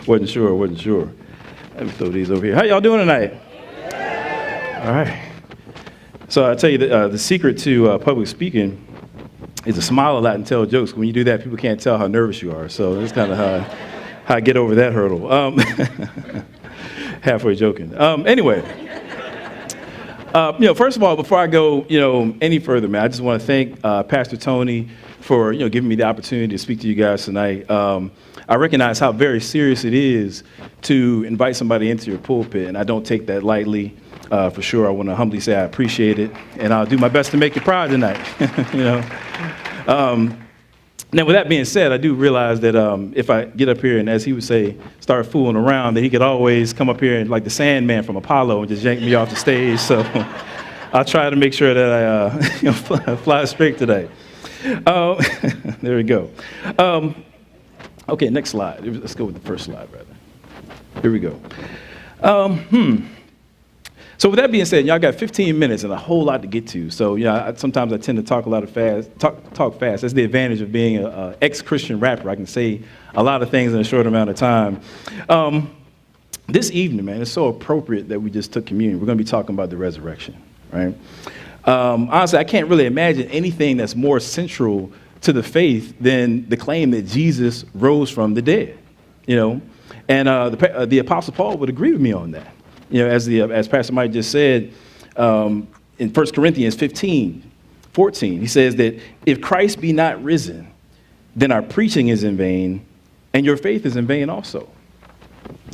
Wasn't sure. Let me throw these over here. How y'all doing tonight? All right. So I tell you, the secret to public speaking is to smile a lot and tell jokes. When you do that, people can't tell how nervous you are. So that's kind of how I get over that hurdle. Halfway joking. Anyway, first of all, before I go, any further, man, I just want to thank Pastor Tony for, giving me the opportunity to speak to you guys tonight. I recognize how very serious it is to invite somebody into your pulpit, and I don't take that lightly. For sure, I want to humbly say I appreciate it, and I'll do my best to make you proud tonight. Now, with that being said, I do realize that if I get up here and, as he would say, start fooling around, that he could always come up here and, like the Sandman from Apollo, and just yank me off the stage. So I'll try to make sure that I fly straight today. There we go. Okay, next slide. Let's go with the first slide, rather. Here we go. So with that being said, y'all got 15 minutes and a whole lot to get to. So sometimes I tend to talk talk fast. That's the advantage of being an ex-Christian rapper. I can say a lot of things in a short amount of time. This evening, man, it's so appropriate that we just took communion. We're going to be talking about the resurrection, right? Honestly, I can't really imagine anything that's more central to the faith than the claim that Jesus rose from the dead, And the Apostle Paul would agree with me on that. As Pastor Mike just said, in 1 Corinthians 15:14, he says that if Christ be not risen, then our preaching is in vain, and your faith is in vain also.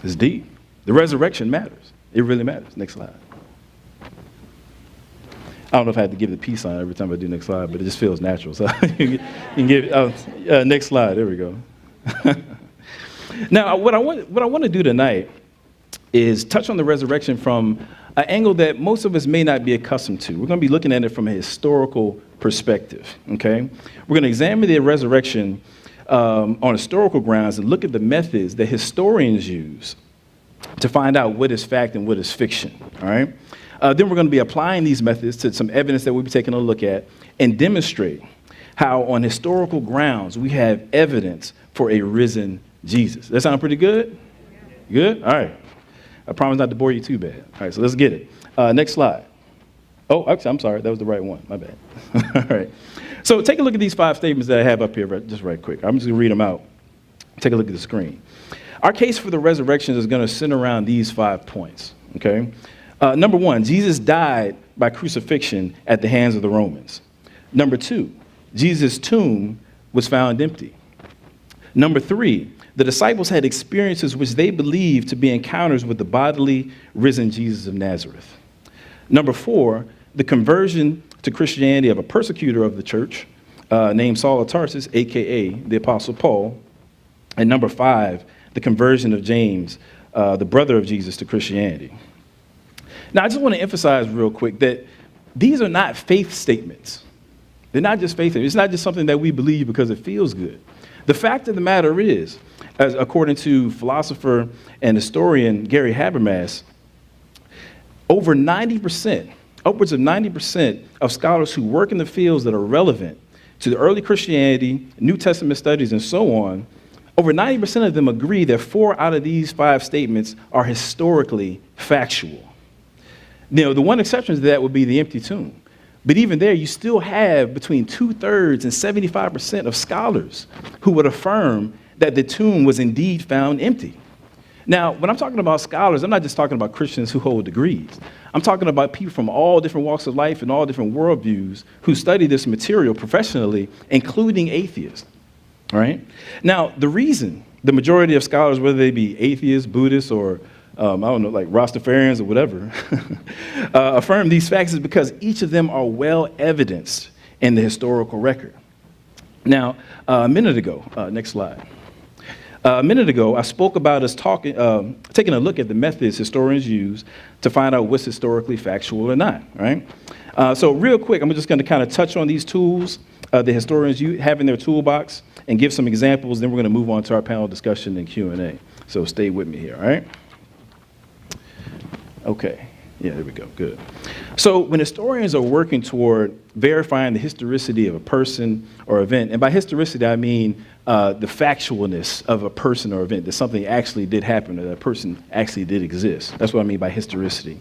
It's deep. The resurrection matters. It really matters. Next slide. I don't know if I have to give the peace sign every time I do next slide, but it just feels natural. So you can give next slide. There we go. Now, what I want to do tonight is touch on the resurrection from an angle that most of us may not be accustomed to. We're going to be looking at it from a historical perspective. Okay, we're going to examine the resurrection on historical grounds and look at the methods that historians use to find out what is fact and what is fiction. All right. Then we're going to be applying these methods to some evidence that we'll be taking a look at and demonstrate how on historical grounds we have evidence for a risen Jesus. That sound pretty good? Good? All right. I promise not to bore you too bad. All right, so let's get it. Next slide. Oh, actually, I'm sorry. That was the right one. My bad. All right. So take a look at these 5 statements that I have up here just right quick. I'm just going to read them out. Take a look at the screen. Our case for the resurrection is going to center around these 5 points, okay? Number 1, Jesus died by crucifixion at the hands of the Romans. Number 2, Jesus' tomb was found empty. Number 3, the disciples had experiences which they believed to be encounters with the bodily risen Jesus of Nazareth. Number 4, the conversion to Christianity of a persecutor of the church named Saul of Tarsus, a.k.a. the Apostle Paul. And number 5, the conversion of James, the brother of Jesus, to Christianity. Now, I just want to emphasize real quick that these are not faith statements. They're not just faith statements. It's not just something that we believe because it feels good. The fact of the matter is, as according to philosopher and historian Gary Habermas, over 90%, upwards of 90% of scholars who work in the fields that are relevant to the early Christianity, New Testament studies, and so on, over 90% of them agree that 4 out of these 5 statements are historically factual. The one exception to that would be the empty tomb. But even there, you still have between 2/3 and 75% of scholars who would affirm that the tomb was indeed found empty. Now, when I'm talking about scholars, I'm not just talking about Christians who hold degrees. I'm talking about people from all different walks of life and all different worldviews who study this material professionally, including atheists. All right? Now, the reason the majority of scholars, whether they be atheists, Buddhists, or like Rastafarians or whatever, affirm these facts is because each of them are well evidenced in the historical record. Now, a minute ago, next slide. A minute ago, I spoke about us taking a look at the methods historians use to find out what's historically factual or not, right? So real quick, I'm just going to kind of touch on these tools the historians have in their toolbox and give some examples. Then we're going to move on to our panel discussion and Q&A. So stay with me here, all right? Okay. Yeah, there we go. Good. So when historians are working toward verifying the historicity of a person or event, and by historicity I mean the factualness of a person or event, that something actually did happen or that a person actually did exist. That's what I mean by historicity.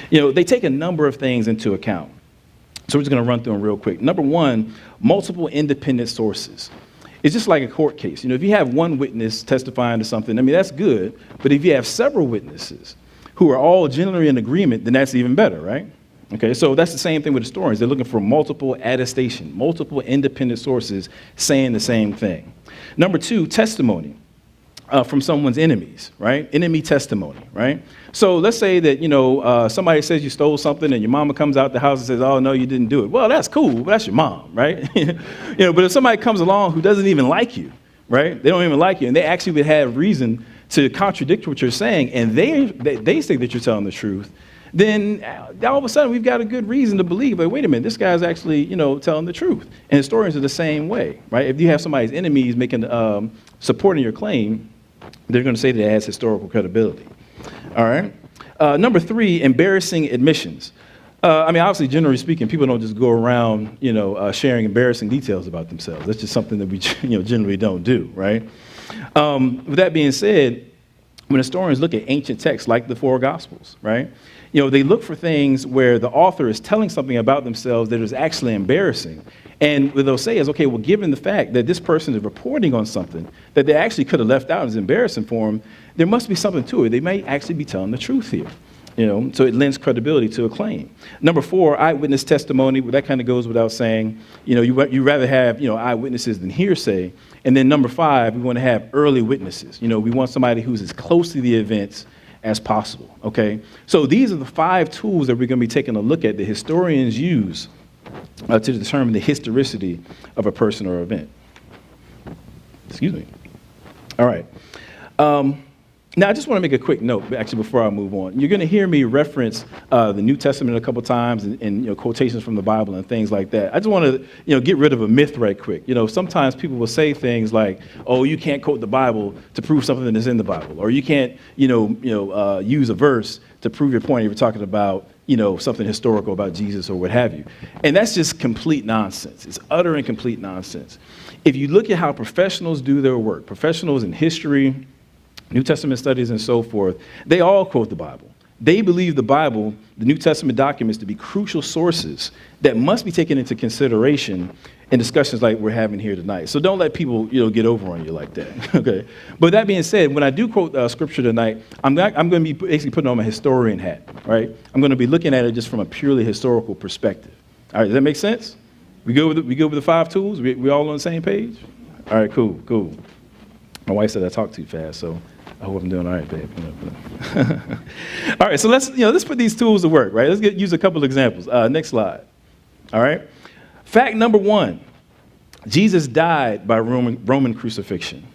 They take a number of things into account. So we're just going to run through them real quick. Number one, multiple independent sources. It's just like a court case. If you have one witness testifying to something, I mean, that's good. But if you have several witnesses who are all generally in agreement, then that's even better, right? Okay, so that's the same thing with historians. They're looking for multiple attestation, multiple independent sources saying the same thing. Number two, testimony from someone's enemies, right? Enemy testimony, right? So let's say that, somebody says you stole something and your mama comes out the house and says, oh, no, you didn't do it. Well, that's cool, but that's your mom, right? But if somebody comes along who doesn't even like you, right? They don't even like you, and they actually would have reason to contradict what you're saying, and they say that you're telling the truth, then all of a sudden we've got a good reason to believe, like, wait a minute, this guy's actually, telling the truth. And historians are the same way, right? If you have somebody's enemies supporting your claim, they're going to say that it has historical credibility. All right. Number three, embarrassing admissions. Obviously, generally speaking, people don't just go around, sharing embarrassing details about themselves. That's just something that we, generally don't do, right? With that being said, when historians look at ancient texts like the four Gospels, right, they look for things where the author is telling something about themselves that is actually embarrassing. And what they'll say is, okay, well, given the fact that this person is reporting on something that they actually could have left out and is embarrassing for them, there must be something to it. They may actually be telling the truth here. So it lends credibility to a claim. Number four, eyewitness testimony. Well, that kind of goes without saying. You rather have eyewitnesses than hearsay. And then number five, we want to have early witnesses. We want somebody who's as close to the events as possible. Okay. So these are the 5 tools that we're going to be taking a look at that historians use to determine the historicity of a person or event. Excuse me. All right. Now, I just want to make a quick note, actually, before I move on. You're going to hear me reference the New Testament a couple times and quotations from the Bible and things like that. I just want to get rid of a myth right quick. Sometimes people will say things like, "Oh, you can't quote the Bible to prove something that's in the Bible," or "You can't, use a verse to prove your point if you're talking about something historical about Jesus or what have you." And that's just complete nonsense. It's utter and complete nonsense. If you look at how professionals do their work, professionals in history, New Testament studies, and so forth, they all quote the Bible. They believe the Bible, the New Testament documents, to be crucial sources that must be taken into consideration in discussions like we're having here tonight. So don't let people, get over on you like that. Okay. But that being said, when I do quote scripture tonight, I'm going to be basically putting on my historian hat, right? I'm going to be looking at it just from a purely historical perspective. All right. Does that make sense? We go with the 5 tools. We all on the same page. All right. Cool. My wife said I talk too fast, so I hope I'm doing all right, babe. All right, so let's put these tools to work, right? Let's use a couple examples. Next slide. All right. Fact number 1, Jesus died by Roman crucifixion.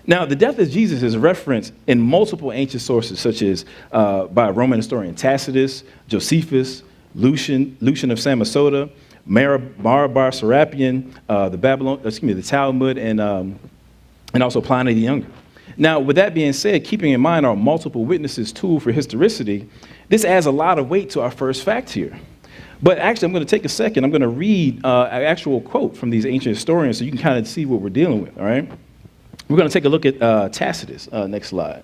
Now, the death of Jesus is referenced in multiple ancient sources, such as by Roman historian Tacitus, Josephus, Lucian of Samosata, Marabar Serapion, the Talmud, and also Pliny the Younger. Now, with that being said, keeping in mind our multiple witnesses tool for historicity, this adds a lot of weight to our first fact here. But actually, I'm going to take a second. I'm going to read an actual quote from these ancient historians so you can kind of see what we're dealing with, all right? We're going to take a look at Tacitus. Next slide.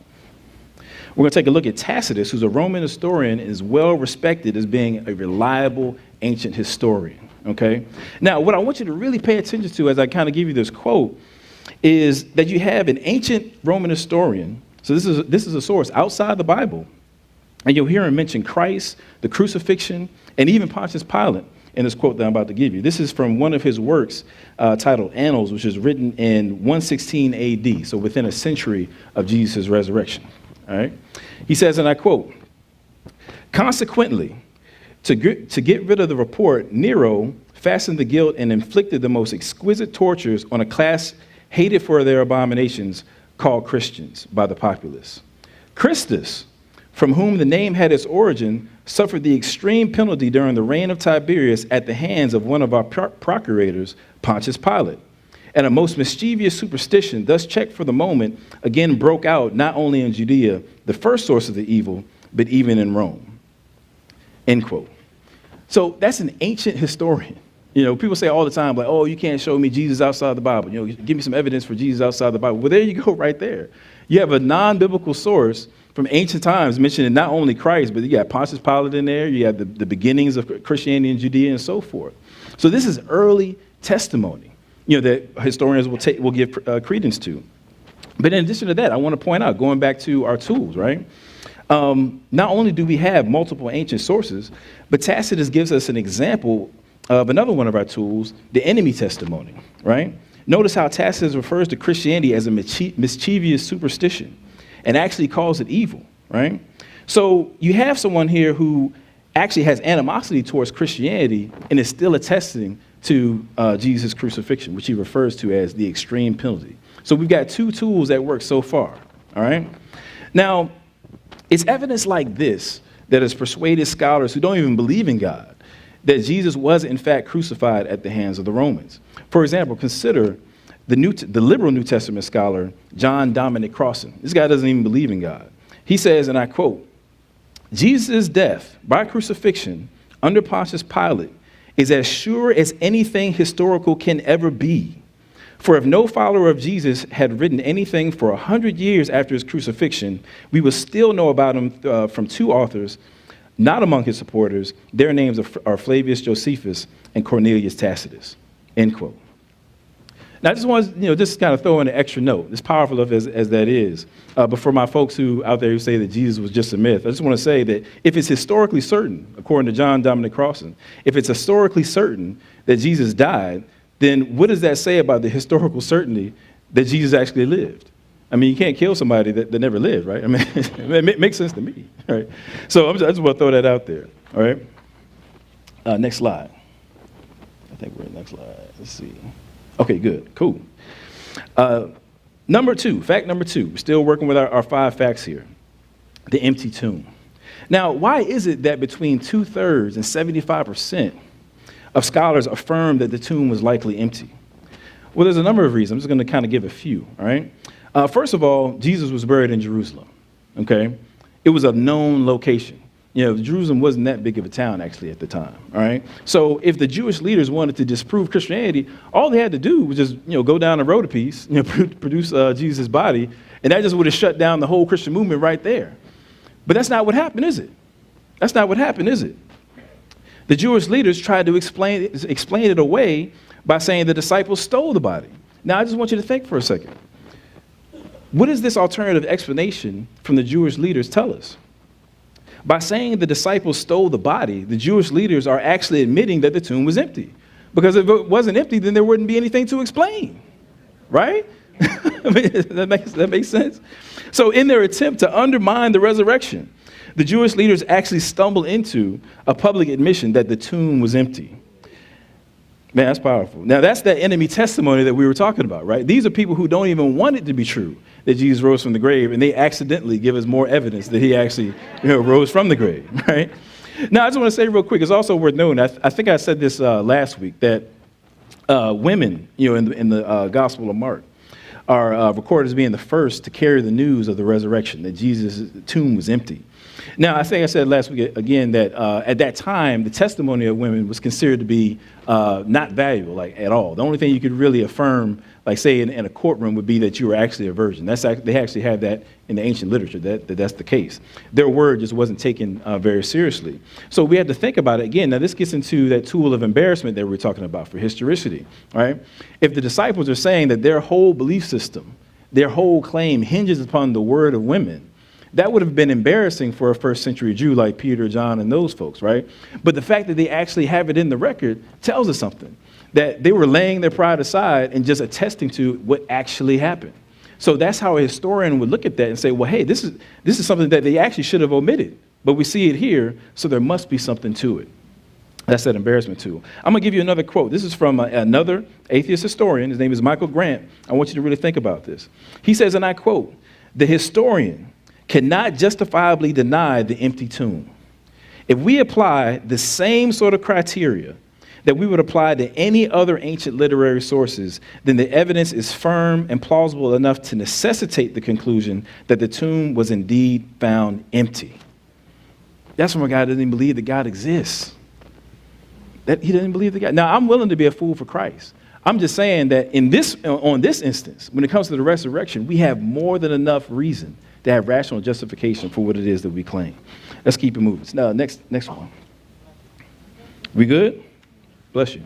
We're going to take a look at Tacitus, who's a Roman historian and is well respected as being a reliable ancient historian, okay? Now, what I want you to really pay attention to as I kind of give you this quote is that you have an ancient Roman historian. So this is a source outside the Bible. And you'll hear him mention Christ, the crucifixion, and even Pontius Pilate in this quote that I'm about to give you. This is from one of his works titled Annals, which is written in 116 AD, so within a century of Jesus' resurrection. All right. He says, and I quote, "Consequently, to get rid of the report, Nero fastened the guilt and inflicted the most exquisite tortures on a class hated for their abominations, called Christians by the populace. Christus, from whom the name had its origin, suffered the extreme penalty during the reign of Tiberius at the hands of one of our procurators, Pontius Pilate. And a most mischievous superstition, thus checked for the moment, again broke out not only in Judea, the first source of the evil, but even in Rome. End quote. So that's an ancient historian. You know, people say all the time, like, oh, you can't show me Jesus outside the Bible. You know, give me some evidence for Jesus outside the Bible. Well, there you go right there. You have a non-biblical source from ancient times mentioning not only Christ, but you got Pontius Pilate in there. You have the beginnings of Christianity in Judea and so forth. So this is early testimony, you know, that historians will give credence to. But in addition to that, I want to point out, going back to our tools, right? Not only do we have multiple ancient sources, but Tacitus gives us an example of another one of our tools, the enemy testimony, right? Notice how Tacitus refers to Christianity as a mischievous superstition and actually calls it evil, right? So you have someone here who actually has animosity towards Christianity and is still attesting to Jesus' crucifixion, which he refers to as the extreme penalty. So we've got two tools that work so far, all right? Now, it's evidence like this that has persuaded scholars who don't even believe in God that Jesus was in fact crucified at the hands of the Romans. For example, consider the liberal New Testament scholar, John Dominic Crossan. This guy doesn't even believe in God. He says, and I quote, Jesus' death by crucifixion under Pontius Pilate is as sure as anything historical can ever be. For if no follower of Jesus had written anything for 100 years after his crucifixion, we would still know about him from two authors, not among his supporters. Their names are Flavius Josephus and Cornelius Tacitus, end quote. Now, I just want to, just kind of throw in an extra note, as powerful as that is. But for my folks out there who say that Jesus was just a myth, I just want to say that if it's historically certain, according to John Dominic Crossan, if it's historically certain that Jesus died, then what does that say about the historical certainty that Jesus actually lived? I mean, you can't kill somebody that never lived, right? I mean, it makes sense to me, right? So I just want to throw that out there, all right? Next slide. I think we're in the next slide. Let's see. Okay, good, cool. Fact number two. We're still working with our 5 facts here. The empty tomb. Now, why is it that between 2/3 and 75% of scholars affirm that the tomb was likely empty? Well, there's a number of reasons. I'm just going to kind of give a few, all right? First of all, Jesus was buried in Jerusalem, okay? It was a known location. Jerusalem wasn't that big of a town, actually, at the time, all right? So if the Jewish leaders wanted to disprove Christianity, all they had to do was just, go down the road a piece, produce Jesus' body, and that just would have shut down the whole Christian movement right there. But that's not what happened, is it? That's not what happened, is it? The Jewish leaders tried to explain it away by saying the disciples stole the body. Now, I just want you to think for a second. What does this alternative explanation from the Jewish leaders tell us? By saying the disciples stole the body, the Jewish leaders are actually admitting that the tomb was empty. Because if it wasn't empty, then there wouldn't be anything to explain, right? I mean, that makes sense? So in their attempt to undermine the resurrection, the Jewish leaders actually stumble into a public admission that the tomb was empty. Man, that's powerful. Now, that's that enemy testimony that we were talking about, right? These are people who don't even want it to be true that Jesus rose from the grave, and they accidentally give us more evidence that he actually rose from the grave, right? Now, I just want to say real quick, it's also worth noting, I think I said this last week, that women, in the Gospel of Mark, are recorded as being the first to carry the news of the resurrection, that Jesus' tomb was empty. Now, I think I said last week again that at that time, the testimony of women was considered to be not valuable, at all. The only thing you could really affirm, say in a courtroom, would be that you were actually a virgin. They actually have that in the ancient literature, that's the case. Their word just wasn't taken very seriously. So we had to think about it again. Now, this gets into that tool of embarrassment that we're talking about for historicity, right? If the disciples are saying that their whole belief system, their whole claim hinges upon the word of women, that would have been embarrassing for a first century Jew like Peter, John, and those folks, right? But the fact that they actually have it in the record tells us something, that they were laying their pride aside and just attesting to what actually happened. So that's how a historian would look at that and say, well, hey, this is something that they actually should have omitted, but we see it here, so there must be something to it. That's that embarrassment tool. I'm going to give you another quote. This is from another atheist historian. His name is Michael Grant. I want you to really think about this. He says, and I quote, "The historian cannot justifiably deny the empty tomb. If we apply the same sort of criteria that we would apply to any other ancient literary sources, then the evidence is firm and plausible enough to necessitate the conclusion that the tomb was indeed found empty. That's when God doesn't even believe that God exists. That he doesn't believe that God. Now, I'm willing to be a fool for Christ. I'm just saying that on this instance, when it comes to the resurrection, we have more than enough reason to have rational justification for what it is that we claim. Let's keep it moving. Now, next one. We good? Bless you.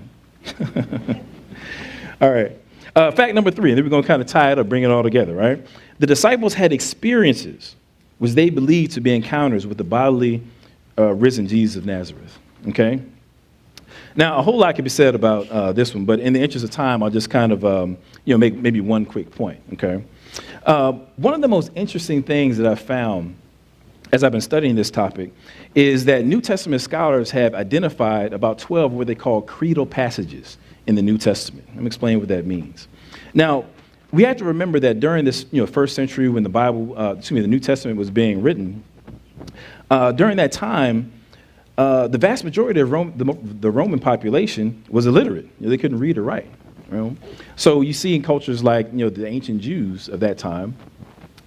All right. Fact number 3, and then we're going to kind of tie it up, bring it all together, right? The disciples had experiences which they believed to be encounters with the bodily risen Jesus of Nazareth, okay? Now, a whole lot can be said about this one, but in the interest of time, I'll just kind of, make maybe one quick point, okay? One of the most interesting things that I've found as I've been studying this topic is that New Testament scholars have identified about 12 what they call creedal passages in the New Testament. Let me explain what that means. Now, we have to remember that during this first century when the New Testament was being written, during that time, the vast majority of the Roman population was illiterate. They couldn't read or write. So you see in cultures like the ancient Jews of that time,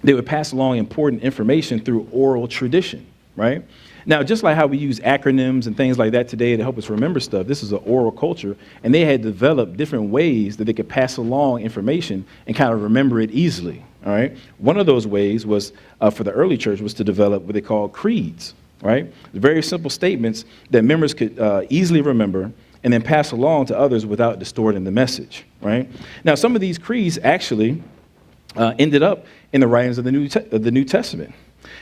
they would pass along important information through oral tradition, right? Now, just like how we use acronyms and things like that today to help us remember stuff, this is an oral culture, and they had developed different ways that they could pass along information and kind of remember it easily, all right? One of those ways was, for the early church, was to develop what they call creeds, right? Very simple statements that members could easily remember and then pass along to others without distorting the message, right? Now, some of these creeds actually ended up in the writings of the New Testament.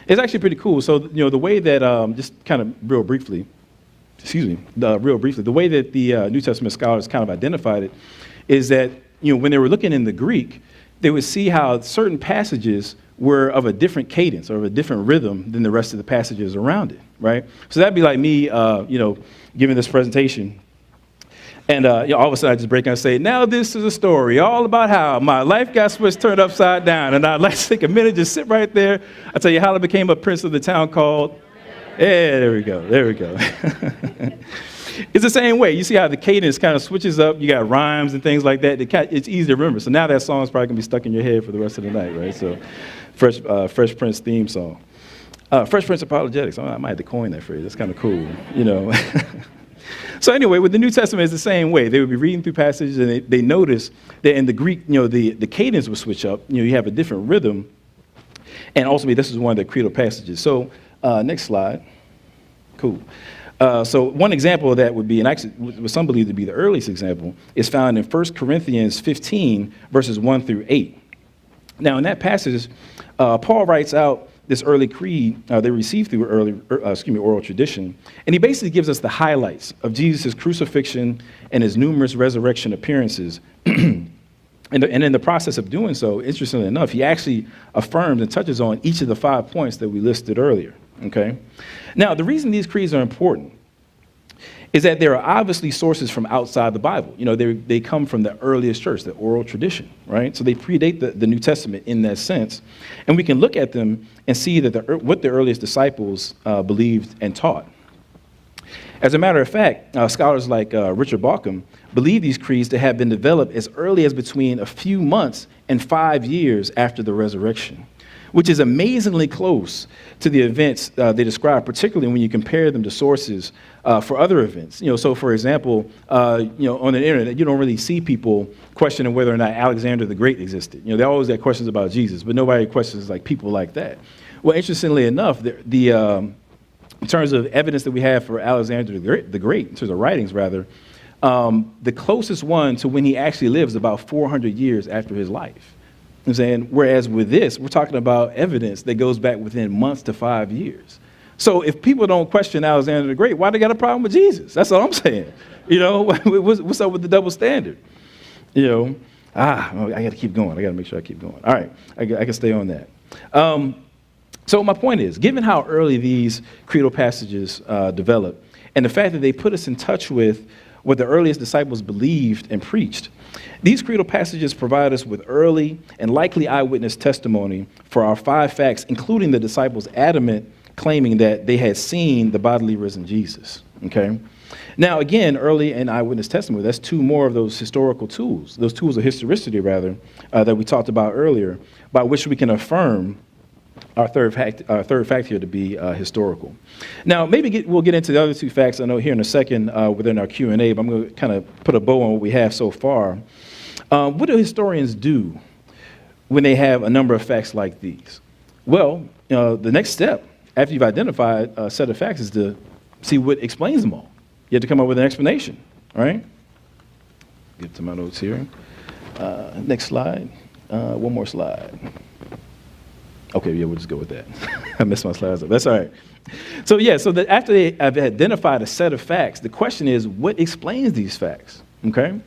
It's actually pretty cool. So, the way that, just kind of real briefly, the way that the New Testament scholars kind of identified it is that, when they were looking in the Greek, they would see how certain passages were of a different cadence or of a different rhythm than the rest of the passages around it, right? So that'd be like me, giving this presentation. And all of a sudden I just break out and say, now this is a story all about how my life got turned upside down. And I'd like to take a minute, just sit right there. I'll tell you how I became a prince of the town called. Yeah, there we go. It's the same way. You see how the cadence kind of switches up. You got rhymes and things like that. It's easy to remember. So now that song's probably going to be stuck in your head for the rest of the night, right? So Fresh Prince theme song. Fresh Prince Apologetics. I might have to coin that phrase. That's kind of cool, So anyway, with the New Testament, it's the same way. They would be reading through passages, and they notice that in the Greek, the cadence would switch up. You have a different rhythm. And ultimately, this is one of the creedal passages. So next slide. Cool. So one example of that would be, and actually what some believe to be the earliest example, is found in 1 Corinthians 15, verses 1 through 8. Now, in that passage, Paul writes out this early creed they received through oral tradition. And he basically gives us the highlights of Jesus' crucifixion and his numerous resurrection appearances. And in the process of doing so, interestingly enough, he actually affirms and touches on each of the 5 points that we listed earlier, okay? Now, the reason these creeds are important is that there are obviously sources from outside the Bible. They come from the earliest church, the oral tradition, right? So they predate the New Testament in that sense. And we can look at them and see that what the earliest disciples believed and taught. As a matter of fact, scholars like Richard Bauckham believe these creeds to have been developed as early as between a few months and 5 years after the resurrection, which is amazingly close to the events they describe, particularly when you compare them to sources for other events. So for example, on the internet, you don't really see people questioning whether or not Alexander the Great existed. They always got questions about Jesus, but nobody questions like people like that. Well, interestingly enough, in terms of evidence that we have for Alexander the Great, in terms of writings rather, the closest one to when he actually lives is about 400 years after his life. I'm saying, whereas with this, we're talking about evidence that goes back within months to 5 years. So if people don't question Alexander the Great, why they got a problem with Jesus? That's all I'm saying. What's up with the double standard? I got to keep going. I got to make sure I keep going. All right, I can stay on that. So my point is, given how early these creedal passages develop, and the fact that they put us in touch with what the earliest disciples believed and preached. These creedal passages provide us with early and likely eyewitness testimony for our 5 facts, including the disciples' adamant claiming that they had seen the bodily risen Jesus. Okay? Now, again, early and eyewitness testimony, that's 2 more of those historical tools, those tools of historicity, rather, that we talked about earlier, by which we can affirm our third fact here to be historical. Now, maybe we'll get into the other 2 facts I know here in a second within our Q&A, but I'm going to kind of put a bow on what we have so far. What do historians do when they have a number of facts like these? Well, the next step, after you've identified a set of facts, is to see what explains them all. You have to come up with an explanation, all right? Get to my notes here. Next slide. One more slide. Okay, yeah, we'll just go with that. I messed my slides up. That's all right. So after they have identified a set of facts, the question is, what explains these facts, okay?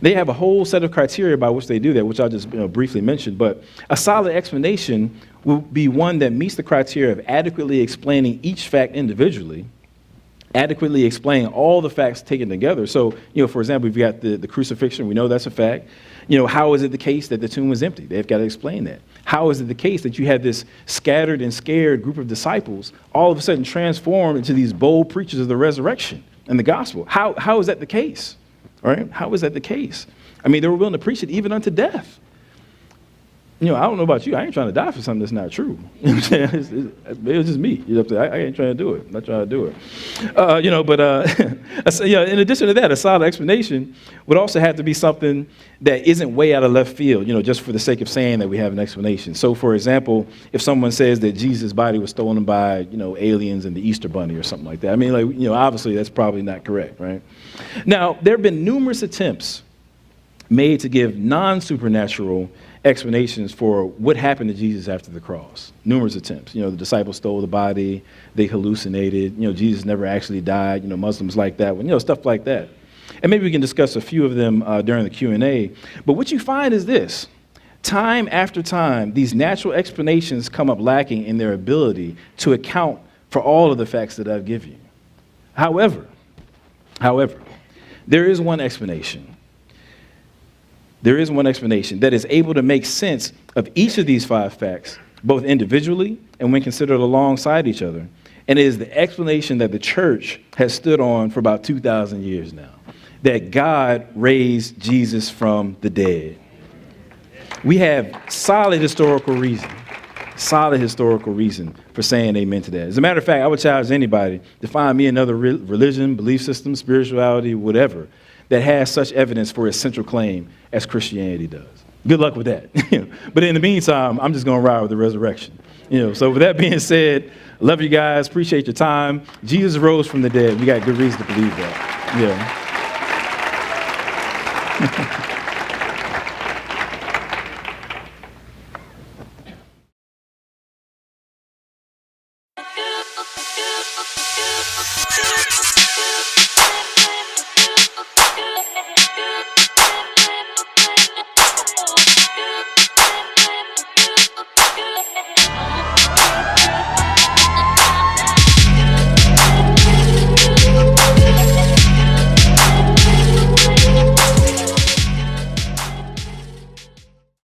They have a whole set of criteria by which they do that, which I'll just briefly mention, but a solid explanation will be one that meets the criteria of adequately explaining each fact individually, adequately explain all the facts taken together. So, for example, we've got the crucifixion. We know that's a fact. How is it the case that the tomb was empty? They've got to explain that. How is it the case that you had this scattered and scared group of disciples all of a sudden transformed into these bold preachers of the resurrection and the gospel? How is that the case? All right? How is that the case? I mean, they were willing to preach it even unto death. I don't know about you. I ain't trying to die for something that's not true. It was just me. I ain't trying to do it. I'm not trying to do it. In addition to that, a solid explanation would also have to be something that isn't way out of left field, just for the sake of saying that we have an explanation. So, for example, if someone says that Jesus' body was stolen by, aliens and the Easter Bunny or something like that, I mean, obviously that's probably not correct, right? Now, there have been numerous attempts made to give non-supernatural explanations for what happened to Jesus after the cross. Numerous attempts. The disciples stole the body, they hallucinated, Jesus never actually died, Muslims like that one, stuff like that. And maybe we can discuss a few of them during the Q&A. But what you find is this. Time after time, these natural explanations come up lacking in their ability to account for all of the facts that I've given you. However, there is one explanation. There is one explanation that is able to make sense of each of these 5 facts, both individually and when considered alongside each other. And it is the explanation that the church has stood on for about 2,000 years now, that God raised Jesus from the dead. We have solid historical reason for saying amen to that. As a matter of fact, I would challenge anybody to find me another religion, belief system, spirituality, whatever, that has such evidence for its central claim as Christianity does. Good luck with that. But in the meantime, I'm just going to ride with the resurrection. So with that being said, love you guys. Appreciate your time. Jesus rose from the dead. We got good reason to believe that. Yeah.